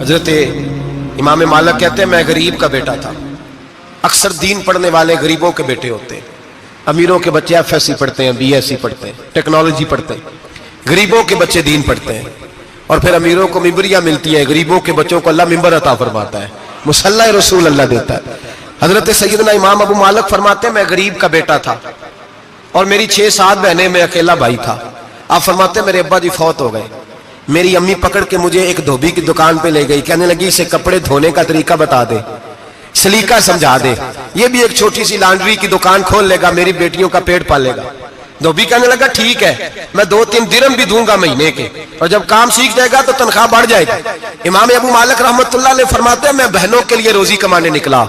حضرت امام مالک کہتے ہیں میں غریب کا بیٹا تھا. اکثر دین پڑھنے والے غریبوں کے بیٹے ہوتے ہیں. امیروں کے بچے ایف ایس سی پڑھتے ہیں, بی ایس سی پڑھتے ہیں, ٹیکنالوجی پڑھتے ہیں. غریبوں کے بچے دین پڑھتے ہیں اور پھر امیروں کو ممبریاں ملتی ہیں. غریبوں کے بچوں کو اللہ ممبر عطا فرماتا ہے, مصلی رسول اللہ دیتا ہے. حضرت سیدنا امام ابو مالک فرماتے ہیں میں غریب کا بیٹا تھا اور میری 6-7 بہنیں, میں اکیلا بھائی تھا. آپ فرماتے ہیں میرے ابا جی فوت ہو گئے. میری امی پکڑ کے مجھے ایک دھوبی کی دکان پہ لے گئی, کہنے لگی اسے کپڑے دھونے کا طریقہ بتا دے, سلیقہ سمجھا دے, یہ بھی ایک چھوٹی سی لانڈری کی دکان کھول لے گا, میری بیٹیوں کا پیٹ پالے گا. دھوبی کہنے لگا ٹھیک ہے, میں 2-3 درہم بھی دوں گا مہینے کے, اور جب کام سیکھ جائے گا تو تنخواہ بڑھ جائے گی. امام ابو مالک رحمت اللہ علیہ فرماتے ہیں میں بہنوں کے لیے روزی کمانے نکلا,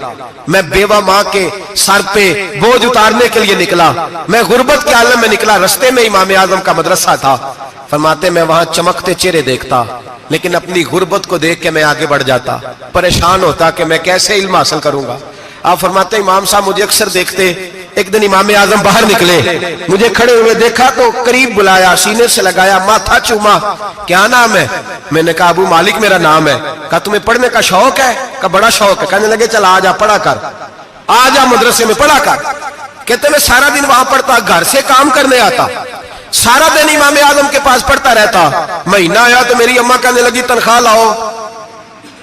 میں بیوہ ماں کے سر پہ بوجھ اتارنے کے لیے نکلا, میں غربت کے عالم میں نکلا. رستے میں امام اعظم کا مدرسہ تھا. فرماتے میں وہاں چمکتے چہرے دیکھتا, لیکن اپنی غربت کو دیکھ کے میں آگے بڑھ جاتا, پریشان ہوتا کہ میں کیسے علم حاصل کروں گا. آپ فرماتے امام صاحب مجھے اکثر دیکھتے. ایک دن امام اعظم باہر نکلے, مجھے کھڑے ہوئے دیکھا تو قریب بلایا, سینے سے لگایا, ماتھا چوما. کیا نام ہے؟ میں نے کہا ابو مالک میرا نام ہے. کہا تمہیں پڑھنے کا شوق ہے؟ کہا بڑا شوق ہے. کہنے لگے چل آ جا پڑھا کر, آ جا مدرسے میں پڑھا کر. کہتے میں سارا دن وہاں پڑھتا, گھر سے کام کرنے آتا, سارا دن امام اعظم کے پاس پڑھتا رہتا. مہینہ آیا تو میری اماں کہنے لگی تنخواہ لاؤ.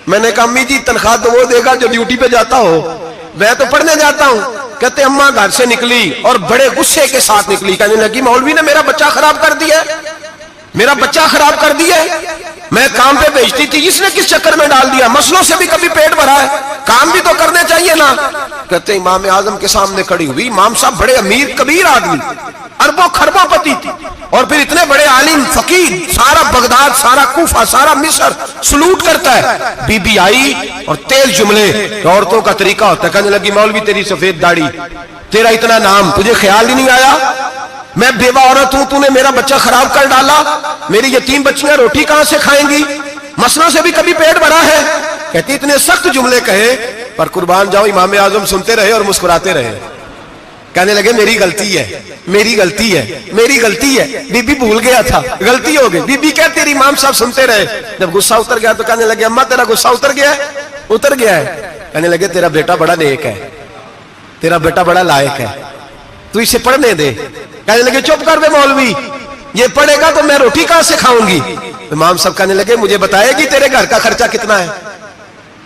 میں نے کہا امی جی تنخواہ تو وہ دے گا جو ڈیوٹی پہ جاتا ہو, میں تو پڑھنے جاتا ہوں. کہتے اماں گھر سے نکلی اور بڑے غصے کے ساتھ نکلی, کہنے لگی مولوی نے میرا بچہ خراب کر دیا, میرا بچہ خراب کر دیا. میں کام پہ بھیجتی تھی, اس نے کس چکر میں ڈال دیا, مسلوں سے بھی کبھی پیٹ بھرا ہے, کام بھی تو کرنے چاہیے نا. کہتے امام اعظم کے سامنے کھڑی ہوئی. امام صاحب بڑے امیر کبیر آدمی, اربوں خربوں پتی تھی, اور پھر اتنے بڑے عالم فقیر, سارا بغداد, سارا کوفہ, سارا مصر سلوٹ کرتا ہے. بی بی آئی اور تیز جملے, عورتوں کا طریقہ ہوتا ہے. کہنے لگی مولوی تیری سفید داڑھی, تیرا اتنا نام, تجھے خیال ہی نہیں آیا میں بیوہ عورت ہوں, تو نے میرا بچہ خراب کر ڈالا, میری یتیم بچیاں روٹی کہاں سے کھائیں گی, مسئلوں سے بھی کبھی پیٹ بھرا ہے. کہتی اتنے سخت جملے کہے, پر قربان جاؤ امام اعظم سنتے رہے اور مسکراتے رہے. کہنے لگے میری غلطی ہے, میری غلطی ہے, میری غلطی ہے, بی بی بھول گیا تھا, غلطی ہو گئی. بی بی کہتے تیری امام صاحب سنتے رہے. جب غصہ اتر گیا تو کہنے لگے اماں تیرا غصہ اتر گیا ہے؟ اتر گیا ہے. کہنے لگے تیرا بیٹا بڑا نیک ہے, تیرا بیٹا بڑا لائق ہے, تو اسے پڑھنے دے. کہنے لگے چپ کر بے مولوی, یہ پڑھے گا تو میں روٹی کہاں سے کھاؤں گی. امام صاحب کہنے لگے مجھے بتائے گی تیرے گھر کا خرچہ کتنا ہے.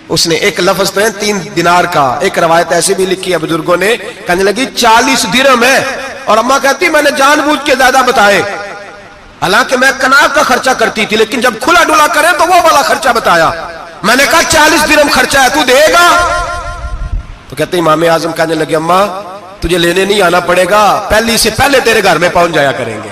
اس نے ایک لفظ تو ہے 3 دینار کا, ایک روایت ایسی بھی لکھی ہے بزرگوں نے, کہنے لگی 40 درہم ہے. اور اماں کہتی میں نے جان بوجھ کے زیادہ بتائے, حالانکہ میں کناز کا خرچہ کرتی تھی, لیکن جب کھلا ڈلا کرے تو وہ والا خرچہ بتایا. میں نے کہا 40 درہم خرچہ ہے, تو دے گا؟ تو کہتے امام اعظم کہنے لگے اماں تجھے لینے نہیں آنا پڑے گا, پہلی سے پہلے تیرے گھر میں پہنچ جایا کریں گے,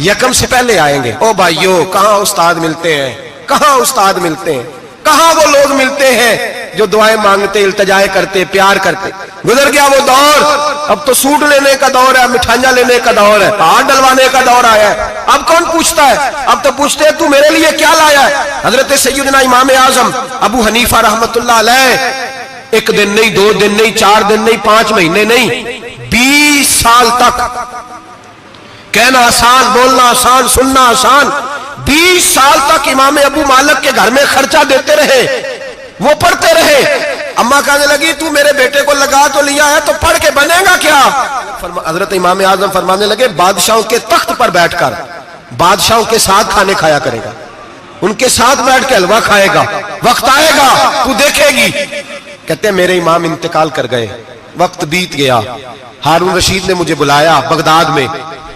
یکم سے پہلے آئیں گے. او بھائیو کہاں استاد ملتے ہیں, کہاں استاد ملتے ہیں, کہاں وہ لوگ ملتے ہیں جو دعائیں مانگتے, التجائے کرتے, پیار کرتے. گزر گیا وہ دور, اب تو سوٹ لینے کا دور ہے, مٹھائیاں لینے کا دور ہے, ہاتھ ڈلوانے کا دور آیا ہے. اب کون پوچھتا ہے, اب تو پوچھتے ہیں تو میرے لیے کیا لایا ہے. حضرت سیدنا امام اعظم ابو حنیفہ رحمت اللہ علیہ 1 دن نہیں, 2 دن نہیں, 4 دن نہیں, 5 مہینے نہیں, 20 سال تک, کہنا آسان, بولنا آسان, سننا آسان, 20 سال تک امام ابو مالک کے گھر میں خرچہ دیتے رہے, وہ پڑھتے رہے. اماں کہنے لگی تو میرے بیٹے کو لگا تو لیا ہے, تو پڑھ کے بنے گا کیا. حضرت امام اعظم فرمانے لگے بادشاہوں کے تخت پر بیٹھ کر بادشاہوں کے ساتھ کھانے کھایا کرے گا, ان کے ساتھ بیٹھ کے حلوہ کھائے گا, وقت آئے گا تو دیکھے گی. کہتے ہیں میرے امام انتقال کر گئے, وقت بیت گیا. ہارون رشید نے مجھے بلایا بغداد میں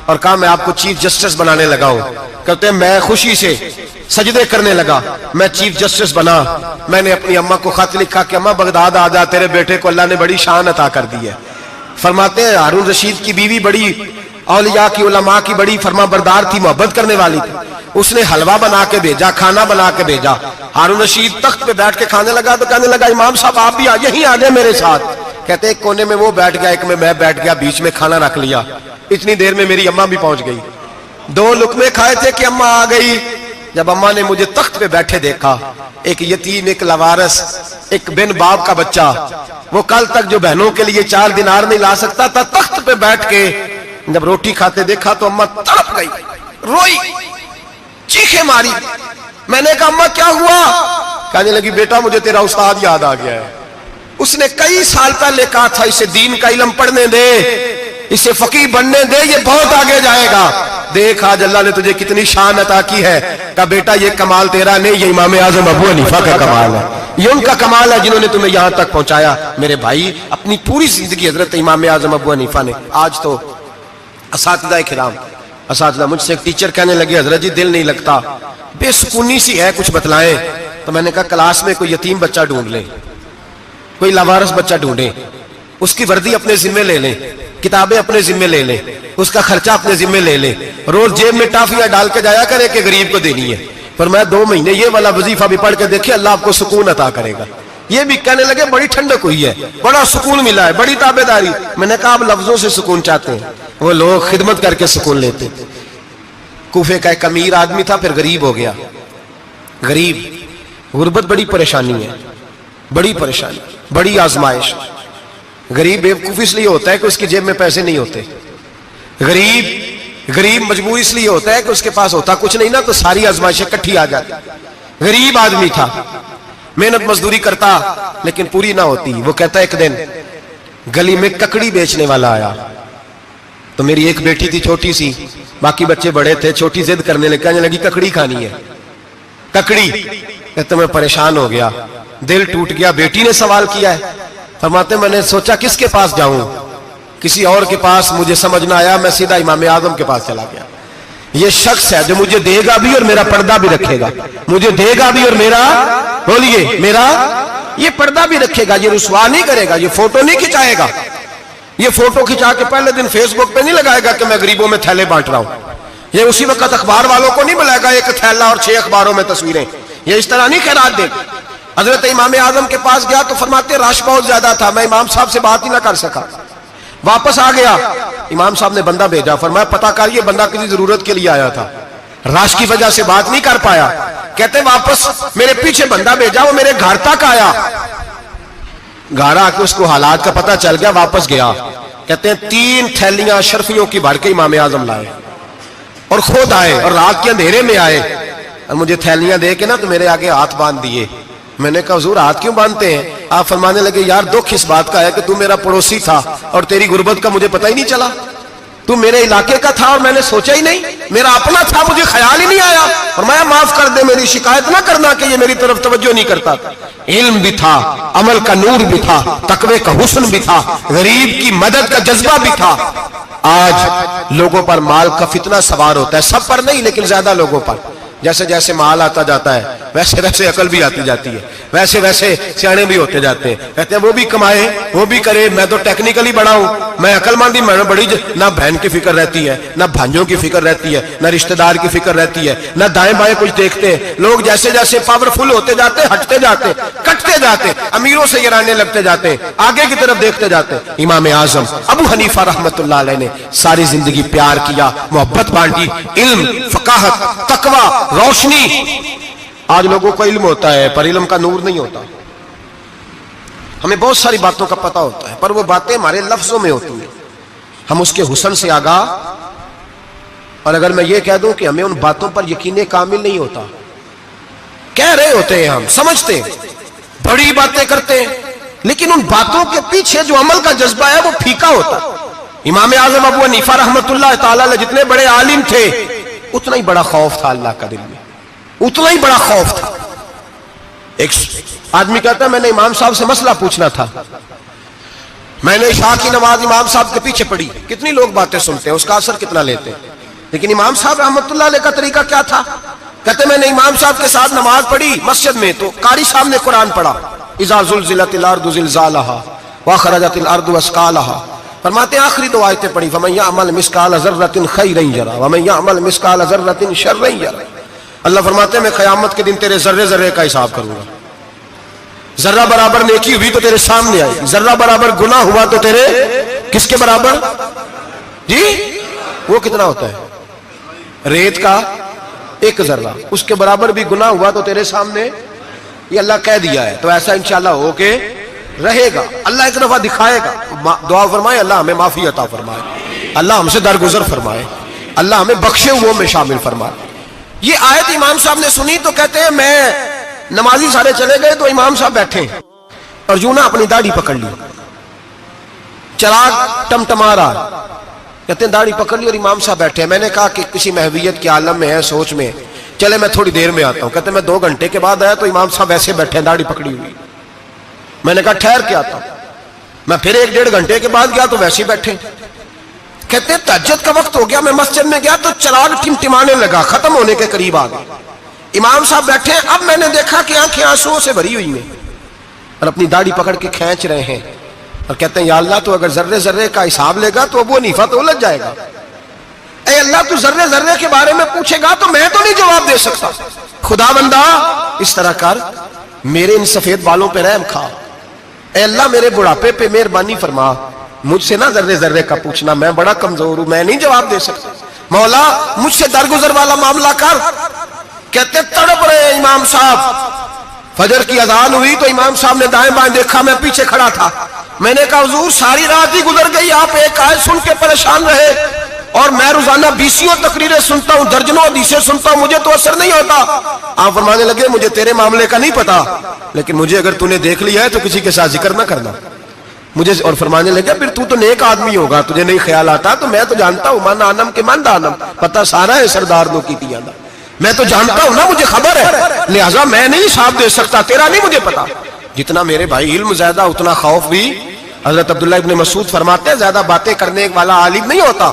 اور کہا میں آپ کو چیف جسٹس بنانے لگا ہوں. کہتے ہیں میں خوشی سے سجدے کرنے لگا, میں چیف جسٹس بنا. میں نے اپنی اماں کو خط لکھا کہ اماں بغداد آ جا, تیرے بیٹے کو اللہ نے بڑی شان عطا کر دی ہے. فرماتے ہیں ہارون رشید کی بیوی بڑی اولیاء کی, علماء کی بڑی فرما بردار تھی, محبت کرنے والی تھی. اس نے حلوہ بنا کے بھیجا, کھانا بنا کے بھیجا. ہارون رشید تخت پہ بیٹھ کے کھانے لگا تو کہنے لگا امام صاحب آپ بھی یہیں آ جائیں میرے ساتھ. کہتے ایک کونے میں وہ بیٹھ گیا, ایک میں بیٹھ گیا, بیچ میں کھانا رکھ لیا. اتنی دیر میں میری اماں بھی پہنچ گئی. 2 لقمے کھائے تھے کہ اماں آ گئی. جب اماں نے مجھے تخت پہ بیٹھے دیکھا, ایک یتیم, ایک لوارث, ایک بن باپ کا بچہ, وہ کل تک جو بہنوں کے لیے 4 دینار نہیں لا سکتا تھا, تخت پہ بیٹھ کے جب روٹی کھاتے دیکھا تو اماں تڑپ گئی, روئی, چیخیں ماری. میں نے کہا اماں کیا ہوا؟ کہنے لگی بیٹا مجھے تیرا استاد یاد آ گیا ہے، اس نے کئی سال پہلے کہا تھا اسے دین کا علم پڑھنے دے، اسے فقیہ بننے دے، یہ بہت آگے جائے گا۔ دیکھ آج اللہ نے تجھے کتنی شان عطا کی ہے۔ کہا بیٹا یہ کمال تیرا نہیں، یہ امام اعظم ابو حنیفہ کا کمال ہے، یہ ان کا کمال ہے جنہوں نے تمہیں یہاں تک پہنچایا۔ میرے بھائی اپنی پوری زندگی حضرت امام اعظم ابو حنیفہ نے، آج تو اساتذہ کرام، اساتذہ مجھ سے ایک ٹیچر کہنے لگے حضرت جی دل نہیں لگتا، بے سکونی سی ہے، کچھ بتلائیں۔ تو میں نے کہا کلاس میں کوئی یتیم بچہ ڈھونڈ لیں، کوئی لاوارث بچہ ڈھونڈیں، اس کی وردی اپنے ذمہ لے لیں، کتابیں اپنے ذمہ لے لیں، اس کا خرچہ اپنے ذمہ لے لیں، روز جیب میں ٹافیاں ڈال کے جایا کرے کہ غریب کو دینی ہے، پر میں 2 مہینے یہ والا وظیفہ بھی پڑھ کے دیکھے، اللہ آپ کو سکون عطا کرے گا۔ یہ بھی کہنے لگے بڑی ٹھنڈک ہوئی ہے، بڑا سکون ملا ہے، بڑی تابعداری۔ میں نے کہا آپ لفظوں سے سکون چاہتے ہیں، وہ لوگ خدمت کر کے سکون لیتے۔ کوفے کا ایک امیر آدمی تھا، پھر غریب ہو گیا۔ غریب، غربت بڑی پریشانی ہے، بڑی پریشانی، بڑی آزمائش۔ غریب بیوقوف اس لیے ہوتا ہے کہ اس کی جیب میں پیسے نہیں ہوتے، غریب مجبور اس لیے ہوتا ہے کہ اس کے پاس ہوتا کچھ نہیں نا، تو ساری آزمائشیں کٹھی آ جاتی۔ غریب آدمی تھا، محنت مزدوری کرتا لیکن پوری نہ ہوتی۔ وہ کہتا ایک دن گلی میں ککڑی بیچنے والا آیا، تو میری ایک بیٹی تھی چھوٹی سی، باقی بچے بڑے تھے، چھوٹی ضد کرنے لگی، کہنے لگی ککڑی کھانی ہے، ککڑی۔ کہتے میں پریشان ہو گیا، دل ٹوٹ گیا، بیٹی نے سوال کیا ہے۔ فرماتے میں نے سوچا کس کے پاس جاؤں، کسی اور کے پاس مجھے سمجھ نہ آیا، میں سیدھا امام اعظم کے پاس چلا گیا۔ یہ شخص ہے جو مجھے دے گا بھی اور میرا پردہ بھی رکھے گا، مجھے دے گا بھی اور میرا، بولیے، میرا یہ پردہ بھی رکھے گا، یہ رسوا نہیں کرے گا، یہ فوٹو نہیں کھچائے گا، یہ فوٹو کھچا کے پہلے دن فیس بک پہ نہیں لگائے گا کہ میں غریبوں میں تھیلے بانٹ رہا ہوں، یہ اسی وقت اخبار والوں کو نہیں ملائے گا ایک تھیلا اور 6 اخباروں میں تصویریں، یہ اس طرح نہیں خیرات دے۔ حضرت امام اعظم کے پاس گیا تو فرماتے رش بہت زیادہ تھا، میں امام صاحب سے بات ہی نہ کر سکا، واپس آ گیا۔ امام صاحب نے بندہ بھیجا، فرمایا پتہ کر یہ بندہ کسی ضرورت کے لیے آیا تھا، رش کی وجہ سے بات نہیں کر پایا۔ کہتے واپس میرے پیچھے بندہ بھیجا، وہ میرے گھر تک آیا، گھر آ کے اس کو حالات کا پتہ چل گیا، واپس گیا۔ کہتے ہیں 3 تھیلیاں اشرفیوں کی بھر کے امام اعظم لائے اور خود آئے اور رات کے اندھیرے میں آئے اور مجھے تھیلیاں دے کے نا تو میرے آگے ہاتھ باندھ دیے۔ میں نے کہا حضور ہاتھ کیوں باندھتے ہیں؟ آپ فرمانے لگے یار دکھ اس بات کا ہے کہ تو میرا پڑوسی تھا اور تیری غربت کا مجھے پتہ ہی نہیں چلا، تو میرے علاقے کا تھا اور میں نے سوچا ہی نہیں، میرا اپنا تھا مجھے خیال ہی نہیں آیا۔ فرمایا معاف کر دے، میری شکایت نہ کرنا کہ یہ میری طرف توجہ نہیں کرتا تھا۔ علم بھی تھا، عمل کا نور بھی تھا، تقوی کا حسن بھی تھا، غریب کی مدد کا جذبہ بھی تھا۔ آج لوگوں پر مال کا فتنہ سوار ہوتا ہے، سب پر نہیں لیکن زیادہ لوگوں پر۔ جیسے جیسے مال آتا جاتا ہے ویسے ویسے عقل بھی آتی جاتی ہے، ویسے ویسے سیانے بھی ہوتے جاتے ہیں۔ کہتے ہیں وہ بھی کمائے وہ بھی کرے، میں تو ٹیکنیکلی بڑا ہوں، میں عقل مندی، میں بڑی نہ بہن کی فکر رہتی ہے، نہ بھانجوں کی فکر رہتی ہے، نہ رشتہ دار کی فکر رہتی ہے، نہ دائیں بائیں کچھ دیکھتے ہیں۔ لوگ جیسے جیسے پاورفل ہوتے جاتے ہٹتے جاتے، کٹتے جاتے، امیروں سے گرانے لگتے جاتے، آگے کی طرف دیکھتے جاتے۔ امام اعظم ابو حنیفہ رحمۃ اللہ علیہ نے ساری زندگی پیار کیا، محبت بانٹی، علم، فقاہت، تقوی، روشنی۔ آج لوگوں کو علم ہوتا ہے پر علم کا نور نہیں ہوتا، ہمیں بہت ساری باتوں کا پتہ ہوتا ہے پر وہ باتیں ہمارے لفظوں میں ہوتی ہیں، ہم اس کے حسن سے آگاہ۔ اور اگر میں یہ کہہ دوں کہ ہمیں ان باتوں پر یقین کامل نہیں ہوتا، کہہ رہے ہوتے ہیں، ہم سمجھتے ہیں، بڑی باتیں کرتے ہیں، لیکن ان باتوں کے پیچھے جو عمل کا جذبہ ہے وہ پھیکا ہوتا ہے۔ امام اعظم ابو حنیفہ رحمۃ اللہ تعالی علیہ جتنے بڑے عالم تھے اتنا ہی بڑا خوف تھا اللہ کا دل میں، اتنا ہی بڑا خوف تھا۔ ایک آدمی کہتا ہے میں نے امام صاحب سے مسئلہ پوچھنا تھا، میں نے عشاء کی نماز امام صاحب کے پیچھے پڑھی، کتنی لوگ باتیں سنتے ہیں، اس کا اثر کتنا لیتے ہیں، لیکن امام صاحب رحمۃ اللہ علیہ کا طریقہ کیا تھا؟ کہتے میں نے امام صاحب کے ساتھ نماز پڑھی مسجد میں، تو قاری صاحب نے قرآن پڑھا، اذا زلزلت الارض زلزالہا واخرجت الارض اثقالہا، فرماتے ہیں آخری 2 آیتیں پڑھی، فمن یعمل مثقال ذرۃ خیرا یرہ ومن یعمل مثقال ذرۃ شرا یرہ۔ اللہ فرماتے ہیں میں قیامت کے دن تیرے ذرے ذرے کا حساب کروں گا، ذرہ برابر نیکی ہوئی تو تیرے سامنے آئے گی، ذرہ برابر گناہ ہوا تو تیرے کس کے برابر؟ جی وہ کتنا ہوتا ہے؟ ریت کا 1 ذرہ، اس کے برابر بھی گناہ ہوا تو تیرے سامنے، یہ اللہ کہہ دیا ہے، تو ایسا انشاءاللہ ہو کے رہے گا۔ اللہ ایک دفعہ دکھائے گا، دعا فرمائے اللہ ہمیں معافی عطا فرمائے، اللہ ہم سے درگزر فرمائے، اللہ ہمیں بخشے ہوئوں میں شامل فرمائے۔ یہ آیت امام صاحب نے سنی تو کہتے ہیں میں نمازی سارے چلے گئے تو امام صاحب بیٹھے اور یوں نہ اپنی داڑھی پکڑ لی, چراغ ٹمٹما رہا, کہتے ہیں داڑھی پکڑ لی اور امام صاحب بیٹھے. میں نے کہا کہ کسی محویت کے عالم میں ہے, سوچ میں, چلے میں تھوڑی دیر میں آتا ہوں. کہتے ہیں میں 2 گھنٹے کے بعد آیا تو امام صاحب ایسے بیٹھے ہیں داڑھی پکڑی ہوئی. میں نے کہا ٹھہر کے آتا ہوں. میں پھر 1-1.5 گھنٹے کے بعد گیا تو ویسے ہی بیٹھے. کہتے ہیں تہجد کا وقت ہو گیا, میں مسجد میں گیا تو چراغ ٹمٹمانے لگا, ختم ہونے کے قریب آ گئے. امام صاحب بیٹھے ہیں. اب میں نے دیکھا کہ آنکھیں آنسوؤں سے بھری ہوئی ہیں اور اپنی داڑھی پکڑ کے کھینچ رہے ہیں اور کہتے ہیں یا اللہ تو اگر ذرے ذرے کا حساب لے گا تو ابو حنیفہ تو الجھ جائے گا. اے اللہ تو ذرے ذرے کے بارے میں پوچھے گا تو میں تو نہیں جواب دے سکتا. خدا بندہ اس طرح کر, میرے ان سفید بالوں پہ رحم کھا. اے اللہ میرے بڑھاپے پہ مہربانی فرما, مجھ سے نہ ذرے ذرے کا پوچھنا, میں بڑا کمزور ہوں, میں نہیں جواب دے سکتا. مولا مجھ سے درگزر والا معاملہ کر. کہتے تڑپ رہے امام صاحب. فجر کی اذان ہوئی تو امام صاحب نے دائیں بائیں دیکھا, میں پیچھے کھڑا تھا. میں نے کہا حضور ساری رات ہی گزر گئی, آپ ایک آیت سن کے پریشان رہے اور میں روزانہ 20 تقریریں سنتا ہوں, درجنوں حدیثیں سنتا ہوں, مجھے تو اثر نہیں ہوتا. آپ فرمانے لگے مجھے تیرے معاملے کا نہیں پتا, لیکن مجھے اگر تو نے دیکھ لیا ہے تو کسی کے ساتھ ذکر نہ کرنا مجھے. اور فرمانے لگے پھر تو نیک آدمی ہوگا, تجھے نہیں خیال آتا, تو میں تو جانتا ہوں من آنم کے من دانم, پتہ سارا ہے سردار دو کی تیانا, میں تو جانتا ہوں نا, مجھے خبر ہے, لہٰذا میں نہیں حساب دے سکتا, تیرا نہیں مجھے پتا. جتنا میرے بھائی علم زیادہ اتنا خوف بھی. حضرت عبداللہ ابن مسعود فرماتے ہیں زیادہ باتیں کرنے والا عالم نہیں ہوتا,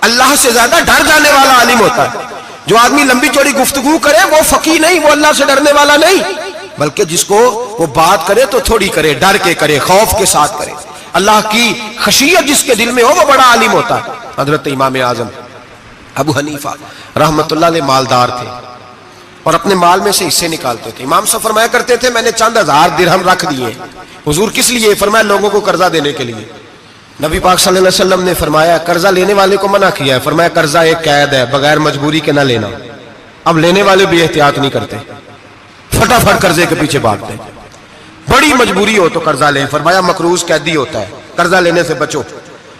اللہ سے زیادہ ڈر جانے والا عالم ہوتا ہے. جو آدمی لمبی چوڑی گفتگو کرے وہ فقیہ نہیں, وہ اللہ سے ڈرنے والا نہیں, بلکہ جس کو وہ بات کرے تو تھوڑی کرے, ڈر کے کرے, خوف کے ساتھ کرے. اللہ کی خشیت جس کے دل میں ہو وہ بڑا عالم ہوتا ہے. حضرت امام اعظم ابو حنیفہ رحمت اللہ علیہ مالدار تھے اور اپنے مال میں سے حصے نکالتے تھے. امام صاحب فرمایا کرتے تھے میں نے چند 1000 درہم رکھ دیے. حضور کس لیے؟ فرمایا لوگوں کو قرضہ دینے کے لیے. نبی پاک صلی اللہ علیہ وسلم نے فرمایا قرضہ لینے والے کو منع کیا ہے, فرمایا قرضہ ایک قید ہے, بغیر مجبوری کے نہ لینا. اب لینے والے بھی احتیاط نہیں کرتے, فٹافٹ قرضے کے پیچھے بھاگتے. بڑی مجبوری ہو تو قرضہ لیں, فرمایا مقروض قیدی ہوتا ہے, قرضہ لینے سے بچو.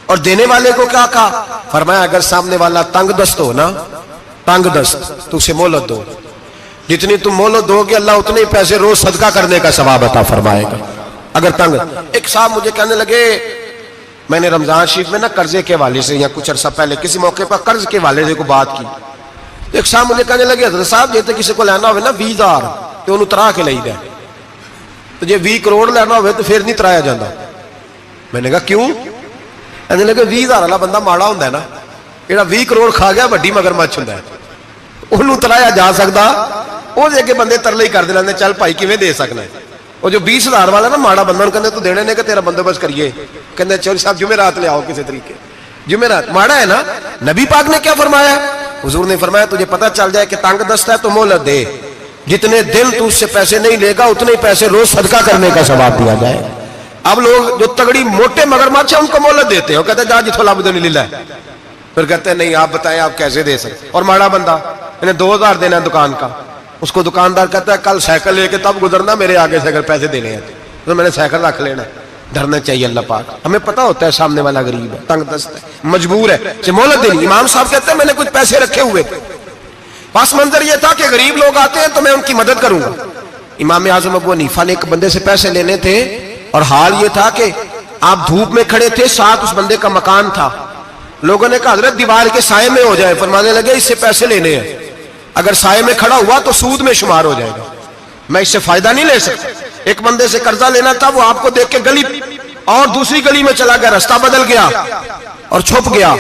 اور دینے والے کو کیا کہا؟ فرمایا اگر سامنے والا تنگ دست ہو نا, تنگ دست, تو اسے مہلت دو. جتنی تم مہلت دو گے اللہ اتنے پیسے روز صدقہ کرنے کا ثواب عطا فرمائے گا. اگر تنگ. ایک صاحب مجھے کہنے لگے, میں نے رمضان شریف میں نا قرضے کے حوالے سے یا کچھ عرصہ پہلے کسی موقع پر قرض کے حوالے سے کو بات کی. ایک صاحب مجھے کہنے لگے حضرت صاحب جیسے کسی کو لینا ہوئے نا 20,000 تو انہوں ترا کے لئی دے, تو جی 20 کروڑ لینا ہوئے تو پھر نہیں ترایا جاتا. میں نے کہا کیوں؟ کہنے لگے 20,000 والا بندہ ماڑا ہوتا ہے نا, جہاں 20 کروڑ کھا گیا وڈی مگرمچھ ہوتا ہے, انہوں ترایا جا سکتا, وہ دے کے بندے ترلے ہی کر دے, چل بھائی کیویں دے سکنا ہے. وہ جو 20,000 والا نا ماڑا بندہ کہتے تو دینے نے کہ تیرا بندوبست کریے, کہتے چوری صاحب جمعرات لے آؤ کسی طریقے. جمعرات ماڑا ہے نا. نبی پاک نے کیا فرمایا؟ حضور نے فرمایا تجھے پتہ چل جائے کہ تنگ دست ہے تو مہلت دے, جتنے دن تو اس سے پیسے نہیں لے گا اتنے پیسے روز صدقہ کرنے کا ثواب دیا جائے. اب لوگ جو تگڑی موٹے مگرمچھ ہیں ان کو مہلت دیتے ہیں, وہ کہتے ہیں جا جتھو لب دے لے, پھر کہتے ہیں نہیں آپ بتائیں آپ کیسے دے سکتے. اور ماڑا بندہ انہیں 2,000 دینا ہے دکان کا, اس کو دکاندار کہتا ہے کل سائیکل لے کے تب گزرنا میرے آگے سے اگر پیسے دینے ہیں تو میں نے سائیکل رکھ لینا. ڈرنا چاہیے اللہ پاک, ہمیں پتا ہوتا ہے سامنے والا غریب ہے, تنگ دست ہے, مجبور ہے, اسے مہلت دینی. امام صاحب کہتے ہیں میں نے کچھ پیسے رکھے ہوئے, پس منظر یہ تھا کہ غریب لوگ آتے ہیں تو میں ان کی مدد کروں گا. امام اعظم ابو حنیفہ نے ایک بندے سے پیسے لینے تھے اور حال یہ تھا کہ آپ دھوپ میں کھڑے تھے, ساتھ اس بندے کا مکان تھا. لوگوں نے کہا حضرت دیوار کے سائے میں ہو جائے. فرمانے لگے اس سے پیسے لینے ہیں, اگر سائے میں کھڑا ہوا تو سود میں شمار ہو جائے گا, میں اس سے فائدہ نہیں لے سکتا. ایک بندے سے قرضہ لینا تھا, وہ آپ کو دیکھ کے گلی اور دوسری گلی میں چلا گیا, رستہ بدل گیا اور چھپ گیا.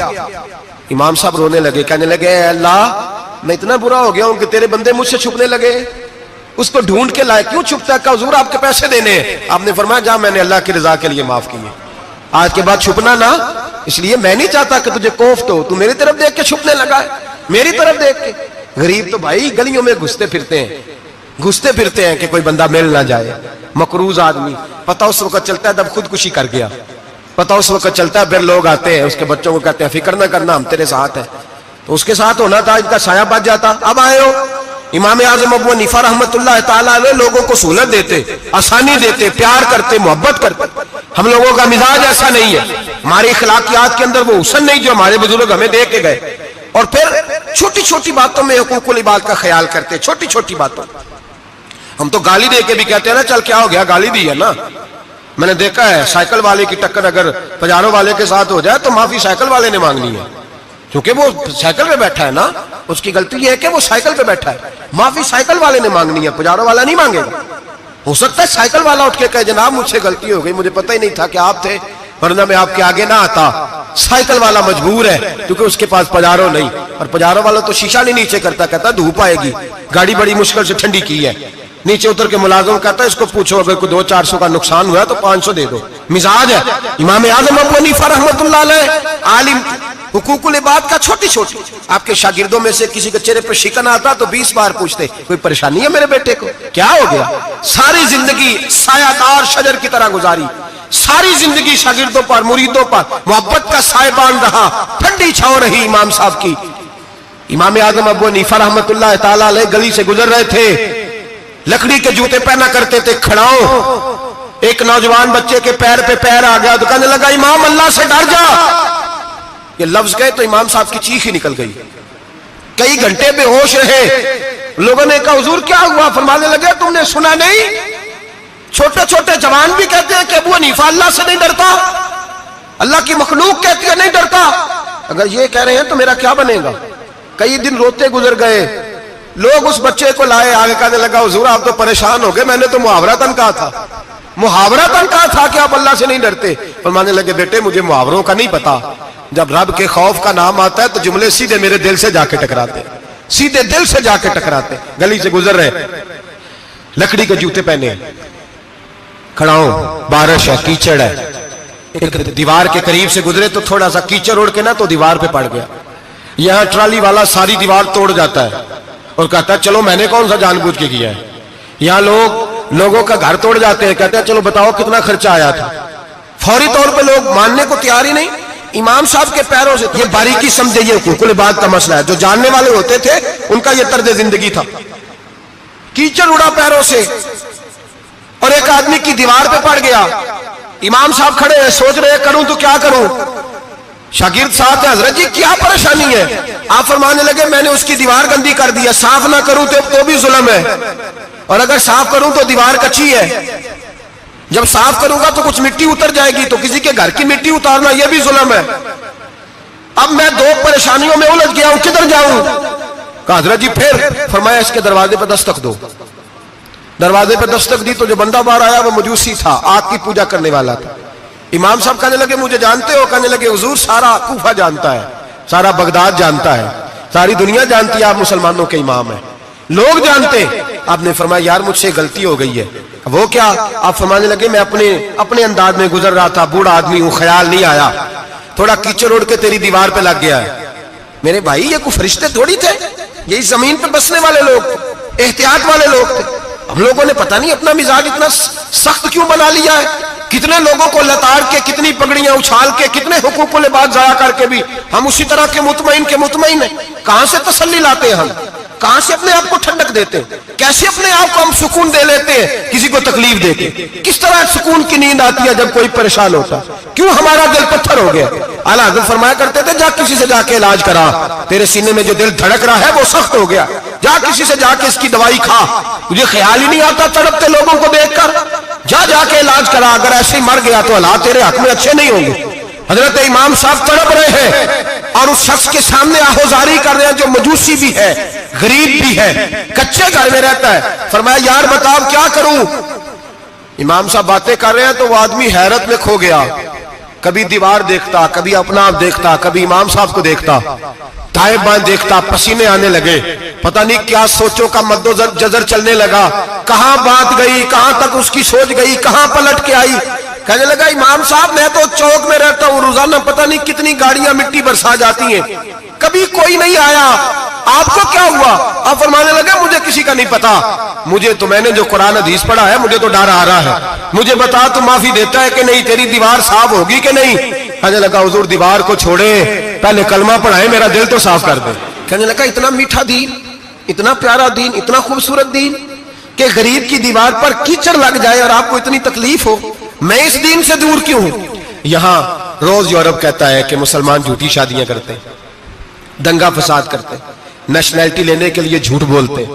امام صاحب رونے لگے, کہنے لگے اے اللہ میں اتنا برا ہو گیا ہوں کہ تیرے بندے مجھ سے چھپنے لگے. اس کو ڈھونڈ کے لائے, کیوں چھپتا ہے؟ کہ حضور آپ کے پیسے دینے ہیں. آپ نے فرمایا جا میں نے اللہ کی رضا کے لیے معاف کیے, آج کے بعد چھپنا نہ, اس لیے میں نہیں چاہتا کہ تجھے کوفت ہو, تو میری طرف دیکھ کے چھپنے لگا ہے, میری طرف دیکھ کے. غریب تو بھائی گلیوں میں گھستے پھرتے ہیں کہ کوئی بندہ مل نہ جائے. مقروض آدمی پتہ اس وقت چلتا ہے جب خودکشی کر گیا, پتہ اس وقت چلتا ہے پھر لوگ آتے ہیں اس کے بچوں کو کہتے ہیں فکر نہ کرنا ہم تیرے ساتھ ہیں, تو اس کے ساتھ ہونا تھا, ان کا سایہ بچ جاتا. اب آئے ہو امام اعظم ابو حنیفہ رحمت اللہ تعالیٰ علیہ لوگوں کو سہولت دیتے, آسانی دیتے, پیار کرتے, محبت کرتے. ہم لوگوں کا مزاج ایسا نہیں ہے, ہماری اخلاقیات کے اندر وہ حسن نہیں جو ہمارے بزرگ ہمیں دے کے گئے. اور پھر چھوٹی چھوٹی باتوں میں حقوق العباد کا خیال کرتے, چھوٹی چھوٹی باتوں. ہم تو گالی دے کے بھی کہتے ہیں نا چل کیا ہو گیا, گالی دی ہے نا. میں نے دیکھا ہے سائیکل والے کی ٹکر اگر پجارو والے کے ساتھ ہو جائے تو معافی سائیکل والے نے مانگنی ہے, کیونکہ وہ سائیکل پہ بیٹھا ہے نا, اس کی غلطی یہ ہے کہ وہ سائیکل پہ بیٹھا ہے. معافی سائیکل والے نے مانگنی ہے, پجارو والا نہیں مانگے گا. ہو سکتا ہے سائیکل والا اٹھ کے کہے جناب مجھ سے غلطی ہو گئی, مجھے پتہ ہی نہیں تھا کہ آپ تھے, ورنہ میں آپ کے آگے نہ آتا. سائیکل والا مجبور ہے کیونکہ اس کے پاس پجارو نہیں, اور پجارو والا تو شیشہ نہیں نیچے کرتا, کہتا دھوپ آئے گی, گاڑی بڑی مشکل سے ٹھنڈی کی ہے. نیچے اتر کے ملازم کہتا ہے اس کو پوچھو اگر کوئی 200-400 کا نقصان ہوا تو 500 دے دو. مزاج ہے. امام اعظم ابو حنیفہ رحمۃ اللہ علیہ عالم, حقوق العباد کا چھوٹی چھوٹی, آپ کے شاگردوں میں سے کسی کے چہرے پر شکن آتا تو 20 بار پوچھتے کوئی پریشانی ہے میرے بیٹے کو, کیا ہو گیا. ساری زندگی سایہ دار شجر کی طرح گزاری, ساری زندگی شاگردوں پر مریدوں پر محبت کا سائبان رہا, ٹھنڈی چھاؤں رہی امام صاحب کی. امام اعظم ابو حنیفہ رحمۃ اللہ تعالی علیہ گلی سے گزر رہے تھے, لکڑی کے جوتے پہنا کرتے تھے, کھڑاؤں. ایک نوجوان بچے کے پیر پہ پیر آ گیا تو کہنے لگا امام اللہ سے ڈر جا. یہ لفظ گئے تو امام صاحب کی چیخ ہی نکل گئی. کئی گھنٹے بے ہوش رہے. لوگوں نے کہا حضور کیا ہوا؟ فرمانے لگے تم نے سنا نہیں, چھوٹے چھوٹے جوان بھی کہتے ہیں کہ ابو حنیفہ اللہ سے نہیں ڈرتا, اللہ کی مخلوق کہتی ہے نہیں ڈرتا. اگر یہ کہہ رہے ہیں تو میرا کیا بنے گا. کئی دن روتے گزر گئے. لوگ اس بچے کو لائے, آگے کہنے لگا حضور آپ تو پریشان ہو گئے, میں نے تو محاورتاً کہا تھا, محاورتاً کہا تھا کہ آپ اللہ سے نہیں ڈرتے. فرمانے لگے بیٹے مجھے محاوروں کا نہیں پتا, جب رب کے خوف کا نام آتا ہے تو جملے سیدھے میرے دل سے جا کے ٹکراتے, سیدھے دل سے جا کے ٹکراتے. گلی سے گزر رہے, لکڑی کے جوتے پہنے, کھڑا ہوں, بارش ہے, کیچڑ ہے. ایک دیوار کے قریب سے گزرے تو تھوڑا سا کیچڑ اڑ کے نا تو دیوار پہ پڑ گیا. یہاں ٹرالی والا ساری دیوار توڑ جاتا ہے اور کہتا ہے چلو میں نے کون سا جان بوجھ کے کیا ہے. یہاں لوگوں کا گھر توڑ جاتے ہیں, کہتے ہیں چلو بتاؤ کتنا خرچہ آیا تھا. فوری طور پہ لوگ ماننے کو تیار ہی نہیں. امام صاحب کے پیروں سے, یہ باریکی سمجھے, یہ حقوق العباد کا مسئلہ ہے. جو جاننے والے ہوتے تھے ان کا یہ طرز زندگی تھا. کیچڑ اڑا پیروں سے اور ایک آدمی کی دیوار پہ پڑ گیا. امام صاحب کھڑے ہیں, سوچ رہے کروں تو کیا کروں. شاگرد صاحب ہیں, حضرت جی کیا پریشانی ہے؟ آپ فرمانے لگے میں نے اس کی دیوار گندی کر دیا, صاف نہ کروں تو بھی ظلم ہے, اور اگر صاف کروں تو دیوار کچی ہے. جب صاف کروں گا تو کچھ مٹی اتر جائے گی, تو کسی کے گھر کی مٹی اتارنا یہ بھی ظلم ہے. اب میں دو پریشانیوں میں الجھ گیا ہوں, کدھر جاؤں؟ کہا حضرت جی پھر. فرمایا اس کے دروازے پہ دستک دو. دروازے پہ دستک دی تو جو بندہ باہر آیا وہ مجوسی تھا, آگ کی پوجا کرنے والا تھا. امام صاحب کہنے لگے مجھے جانتے ہو؟ کہنے لگے حضور سارا کوفہ جانتا ہے, سارا بغداد جانتا ہے, ساری دنیا جانتی ہے آپ مسلمانوں کے امام ہیں, لوگ جانتے. آپ نے فرمایا یار مجھ سے غلطی ہو گئی ہے. وہ کیا؟ آپ فرمانے لگے میں اپنے انداز میں گزر رہا تھا, بوڑھا آدمی ہوں, خیال نہیں آیا, تھوڑا کیچڑ اڑ کے تیری دیوار پہ لگ گیا ہے. میرے بھائی یہ کوئی فرشتے تھوڑی تھے, یہی زمین پہ بسنے والے لوگ, احتیاط والے لوگ تھے. ہم لوگوں نے پتہ نہیں اپنا مزاج اتنا سخت کیوں بنا لیا ہے. کتنے لوگوں کو لتاڑ کے, کتنی پگڑیاں اچھال کے, کتنے حقوق العباد ضائع کر کے بھی ہم اسی طرح کے مطمئن ہیں. کہاں سے تسلی لاتے ہیں ہم, کہاں سے اپنے آپ کو ٹھنڈک دیتے ہیں, کیسے اپنے آپ کو ہم سکون دے لیتے ہیں کسی کو تکلیف دے کے. کس طرح سکون کی نیند آتی ہے جب کوئی پریشان ہوتا, کیوں ہمارا دل پتھر ہو گیا. اعلیٰ حضرت فرمایا کرتے تھے جا کسی سے جا کے علاج کرا, تیرے سینے میں جو دل دھڑک رہا ہے وہ سخت ہو گیا, جا کسی سے جا کے اس کی دوائی کھا, تجھے خیال ہی نہیں آتا تڑپتے لوگوں کو دیکھ کر, جا کے علاج کرا. اگر ایسے ہی مر گیا تو حالات تیرے حق میں اچھے نہیں ہوں گے. حضرت امام صاحب تڑپ رہے ہیں اور اس شخص کے سامنے آہوزاری کر رہے ہیں جو مجوسی بھی ہے, غریب بھی ہے, کچے گھر میں رہتا ہے. فرمایا یار بتاؤ کیا کروں. امام صاحب باتیں کر رہے ہیں تو وہ آدمی حیرت میں کھو گیا, کبھی دیوار دیکھتا, کبھی اپنا آپ دیکھتا, کبھی امام صاحب کو دیکھتا, دائیں بائیں دیکھتا, پسینے آنے لگے, پتہ نہیں کیا سوچوں کا مد و جزر چلنے لگا, کہاں بات گئی, کہاں تک اس کی سوچ گئی, کہاں پلٹ کے آئی. کہنے لگا امام صاحب میں تو چوک میں رہتا ہوں, روزانہ پتہ نہیں کتنی گاڑیاں مٹی برسا جاتی ہیں, کبھی کوئی نہیں آیا, آپ کو کیا ہوا؟ آپ فرمانے لگے مجھے کسی کا نہیں پتا, مجھے تو میں نے جو قرآن حدیث پڑھا ہے مجھے تو ڈر آ رہا ہے, مجھے بتا تو معافی دیتا ہے کہ نہیں, تیری دیوار صاف ہوگی کہ نہیں. کہنے لگا حضور دیوار کو چھوڑے, پہلے کلمہ پڑھائے, میرا دل تو صاف کر دے. کہنے لگا اتنا میٹھا دین, اتنا پیارا دین, اتنا خوبصورت دین کہ غریب کی دیوار پر کیچڑ لگ جائے اور آپ کو اتنی تکلیف ہو, میں اس دین سے دور کیوں ہوں. یہاں روز یورپ کہتا ہے کہ مسلمان جھوٹی شادیاں کرتے ہیں, دنگا فساد کرتے ہیں, نیشنلٹی لینے کے لیے جھوٹ بولتے ہیں,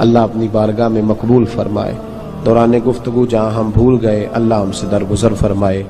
اللہ اپنی بارگاہ میں مقبول فرمائے۔ دوران گفتگو جہاں ہم بھول گئے اللہ ہم سے درگزر فرمائے۔